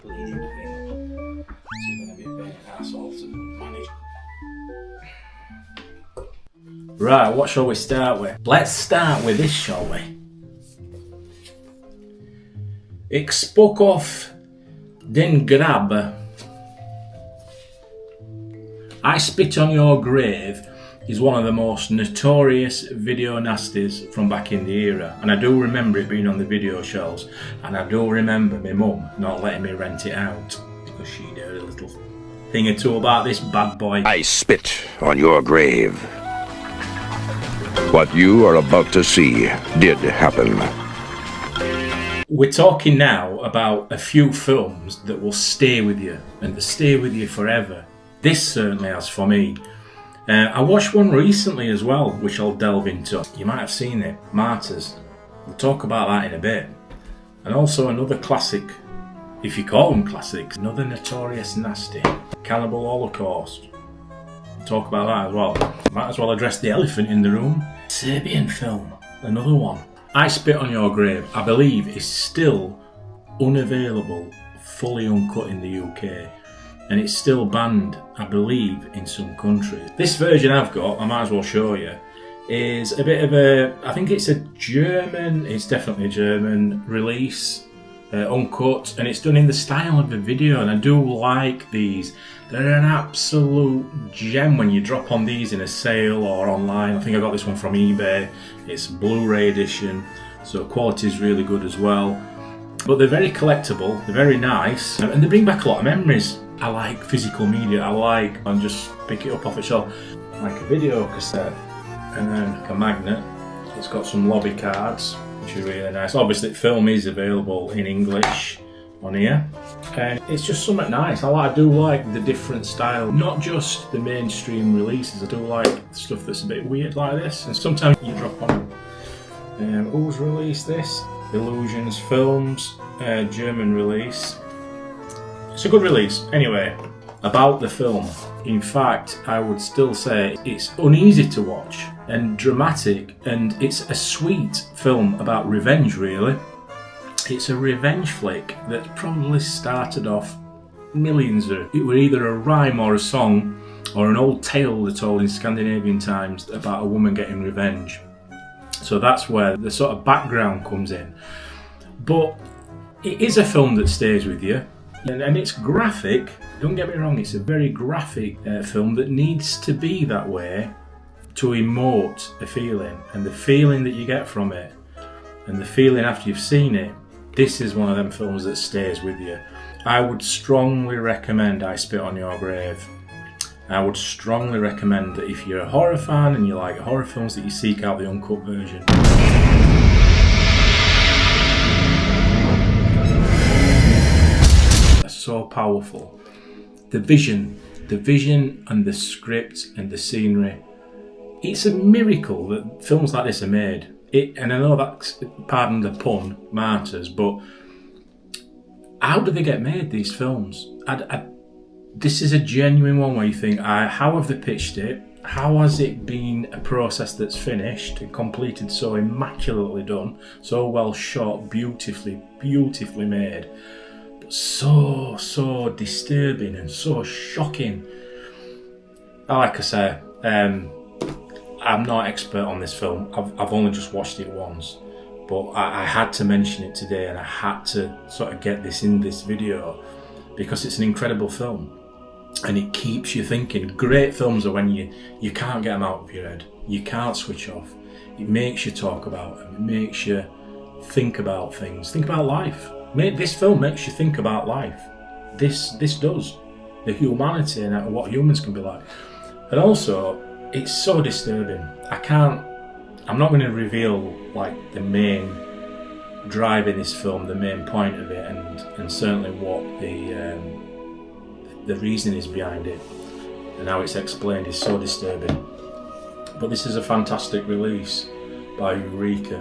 bleeding thing. So you're going to be a bit asshole to manage. Right, what shall we start with? Let's start with this, shall we? Ik spoke of den grab. I Spit on Your Grave is one of the most notorious video nasties from back in the era, and I do remember it being on the video shelves, and I do remember my mum not letting me rent it out because she'd heard a little thing or two about this bad boy. I spit on your grave. What you are about to see did happen. We're talking now about a few films that will stay with you, and that stay with you forever. This certainly has for me. I watched one recently as well, which I'll delve into. You might have seen it, Martyrs. We'll talk about that in a bit. And also another classic, if you call them classics, another notorious nasty, Cannibal Holocaust. We'll talk about that as well. Might as well address the elephant in the room. Serbian film, another one. I Spit on Your Grave, I believe, is still unavailable, fully uncut in the UK. And it's still banned, I believe, in some countries. This version I've got, I might as well show you, is a bit of a, I think it's a German, it's definitely a German release, uncut, and it's done in the style of a video, and I do like these. They're an absolute gem when you drop on these in a sale or online. I think I got this one from eBay. It's Blu-ray edition, so quality is really good as well. But they're very collectible, they're very nice, and they bring back a lot of memories. I like physical media, and just pick it up off a shelf, like a video cassette, and then like a magnet. It's got some lobby cards, which are really nice. Obviously, the film is available in English on here, and it's just something nice. I do like the different style, not just the mainstream releases. I do like stuff that's a bit weird like this, and sometimes you drop on them. Who's released this? Illusions Films, German release. It's a good release. Anyway, about the film. In fact, I would still say it's uneasy to watch and dramatic, and it's a sweet film about revenge, really. It's a revenge flick that probably started off millions of. It were either a rhyme or a song or an old tale they told in Scandinavian times about a woman getting revenge. So that's where the sort of background comes in. But it is a film that stays with you. And it's graphic, don't get me wrong, it's a very graphic film that needs to be that way to emote a feeling. And the feeling that you get from it, and the feeling after you've seen it, this is one of them films that stays with you. I would strongly recommend I Spit on Your Grave. I would strongly recommend that if you're a horror fan and you like horror films, that you seek out the uncut version. So powerful. The vision and the script and the scenery. It's a miracle that films like this are made. And I know that's, pardon the pun, Martyrs, but how do they get made, these films? This is a genuine one where you think, how have they pitched it? How has it been a process that's finished and completed, so immaculately done, so well shot, beautifully made? So disturbing and so shocking. Like I say, I'm not expert on this film. I've only just watched it once, but I had to mention it today, and I had to sort of get this in this video because it's an incredible film and it keeps you thinking. Great films are when you can't get them out of your head, you can't switch off. It makes you talk about them, it makes you think about things, think about life. This film makes you think about life. This does. The humanity and what humans can be like. And also, it's so disturbing. I'm not going to reveal like the main drive in this film, the main point of it, and certainly what the reason is behind it, and how it's explained is so disturbing. But this is a fantastic release by Alreet.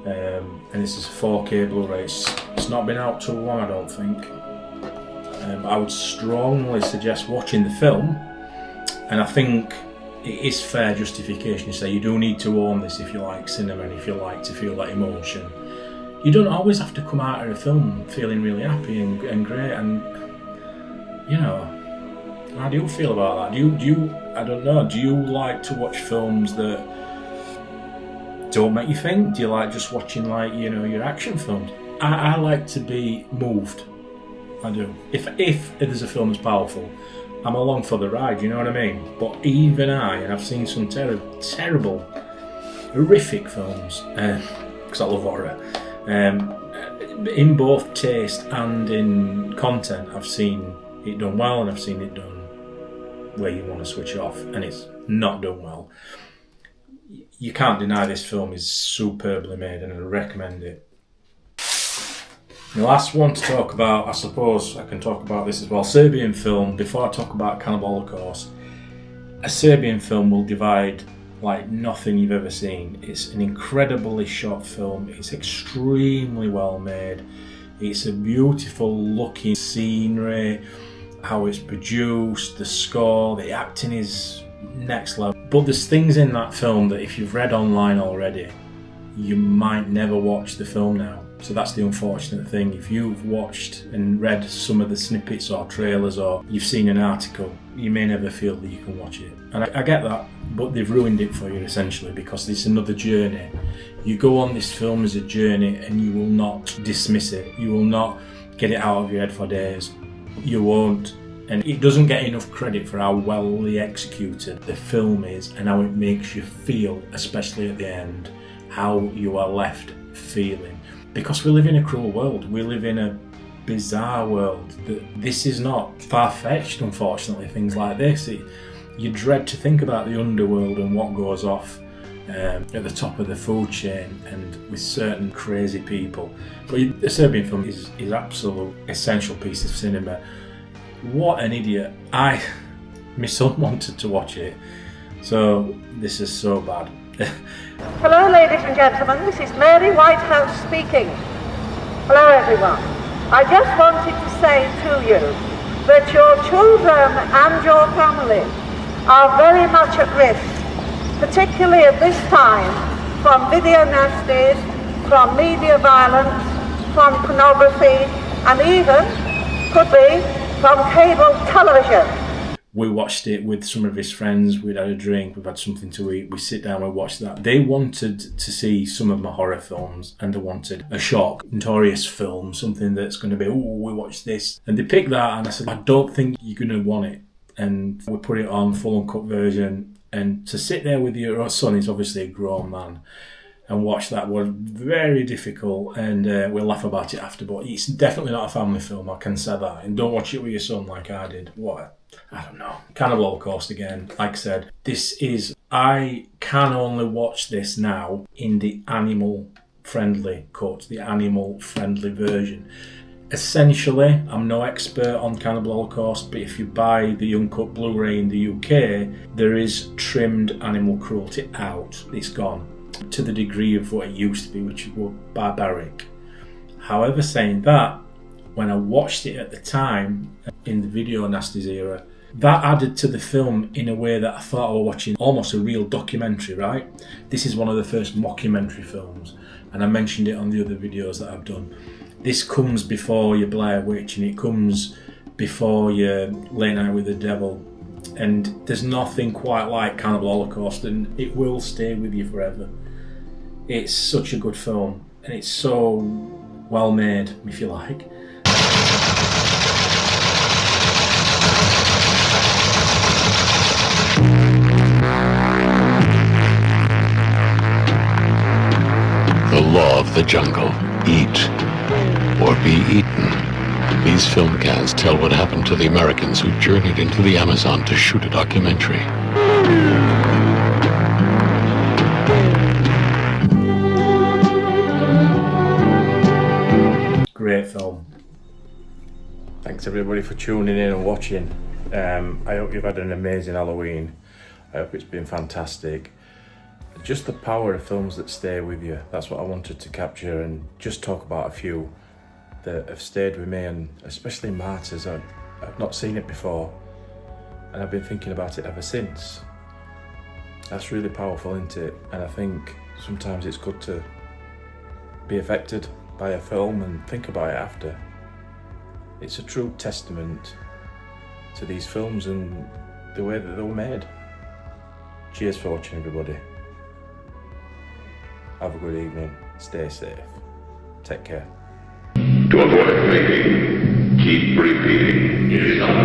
And this is a 4K Blu-ray. It's not been out too long, I don't think. I would strongly suggest watching the film, and I think it is fair justification to say you do need to own this if you like cinema and if you like to feel that emotion. You don't always have to come out of a film feeling really happy and great, and you know, how do you feel about that? Do you I don't know, do you like to watch films that don't make you think? Do you like just watching, like, you know, your action films? I like to be moved. I do. If there's a film that's powerful, I'm along for the ride, you know what I mean? But even and I've seen some terrible, horrific films, because I love horror. In both taste and in content, I've seen it done well, and I've seen it done where you want to switch off, and it's not done well. You can't deny this film is superbly made, and I recommend it. The last one to talk about, I suppose I can talk about this as well, Serbian film. Before I talk about Cannibal Holocaust, a Serbian film will divide like nothing you've ever seen. It's an incredibly shot film. It's extremely well made. It's a beautiful looking scenery, how it's produced, the score, the acting is next level. But there's things in that film that if you've read online already, you might never watch the film now. So that's the unfortunate thing. If you've watched and read some of the snippets or trailers, or you've seen an article, you may never feel that you can watch it. And I get that, but they've ruined it for you essentially, because it's another journey. You go on this film as a journey and you will not dismiss it. You will not get it out of your head for days. You won't. And it doesn't get enough credit for how well executed the film is and how it makes you feel, especially at the end, how you are left feeling. Because we live in a cruel world. We live in a bizarre world. This is not far-fetched, unfortunately, things like this. You dread to think about the underworld and what goes off at the top of the food chain and with certain crazy people. But the Serbian film is absolute essential piece of cinema. What an idiot. My son wanted to watch it, so this is so bad. Hello ladies and gentlemen, this is Mary Whitehouse speaking. Hello everyone. I just wanted to say to you that your children and your family are very much at risk, particularly at this time, from video nasties, from media violence, from pornography, and even, could be, from cable television. We watched it with some of his friends, we'd had a drink, we've had something to eat, we sit down, we watched that. They wanted to see some of my horror films, and they wanted a shock, notorious film, something that's going to be, oh, we watched this. And they picked that, and I said, I don't think you're going to want it. And we put it on, full uncut version, and to sit there with your son, he's obviously a grown man, and watch that was very difficult, and we'll laugh about it after, but it's definitely not a family film, I can say that. And don't watch it with your son like I did. I don't know. Cannibal Holocaust again. Like I said, I can only watch this now in the animal-friendly cut, the animal-friendly version. Essentially, I'm no expert on Cannibal Holocaust, but if you buy the uncut Blu-ray in the UK, there is trimmed animal cruelty out. It's gone to the degree of what it used to be, which was barbaric. However, saying that, when I watched it at the time, in the video nasties era, that added to the film in a way that I thought I was watching almost a real documentary, right? This is one of the first mockumentary films, and I mentioned it on the other videos that I've done. This comes before your Blair Witch, and it comes before your Late Night with the Devil, and there's nothing quite like Cannibal Holocaust, and it will stay with you forever. It's such a good film, and it's so well made, if you like. The law of the jungle. Eat or be eaten. These film cans tell what happened to the Americans who journeyed into the Amazon to shoot a documentary. Great film. Thanks everybody for tuning in and watching. I hope you've had an amazing Halloween. I hope it's been fantastic. Just the power of films that stay with you. That's what I wanted to capture and just talk about a few that have stayed with me, and especially Martyrs. I've not seen it before, and I've been thinking about it ever since. That's really powerful, isn't it? And I think sometimes it's good to be affected by a film and think about it after. It's a true testament to these films and the way that they were made. Cheers for watching, everybody. Have a good evening. Stay safe. Take care. To avoid mating, keep repeating. It is not